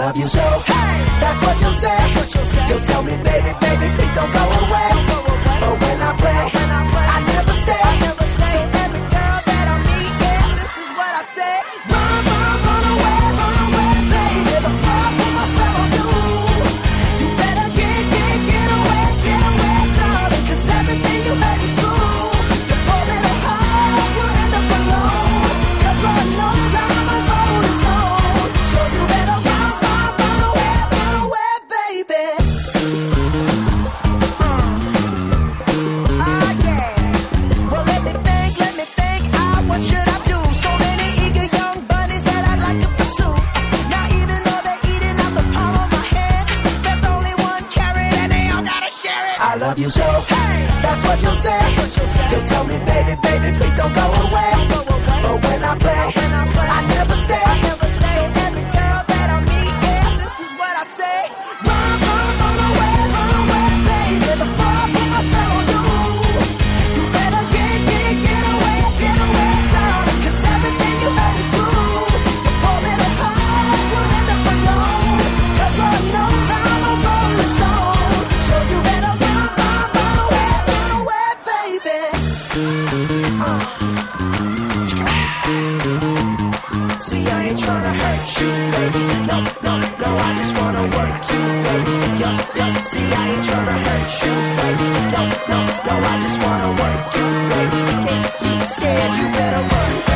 love you so. Hey, that's what you'll say. You'll tell me, baby, baby, please don't go away. But when I pray, I never stay. So every girl that I meet, yeah, this is what I say. Run, run away, baby. The fire put my spell on you. You better get away, darling. 'Cause everything you heard is true. You're pouring a heart, you end up alone. 'Cause Lord knows I'm a rolling stone. So you better run away, baby. What should I do? So many eager young bunnies that I'd like to pursue. Now even though they're eating out the palm of my hand, there's only one carrot and they all gotta share it. I love you so. Hey, that's what you'll say. You'll tell me, baby, baby, please don't go away. But when I play, I never stay. So every girl that I meet, yeah, this is what I say. Run away, baby. The fire put my spell on you. You better get away, darling. 'Cause everything you heard is true. You're pouring a heart, you end up alone. 'Cause Lord knows I'm a rolling stone. So you better run away, baby. See, I ain't tryna hurt you, baby. No, I just wanna work you, baby. Yo. See, I ain't tryna hurt you, baby. No, I just wanna work you, baby. If you scared, you better run.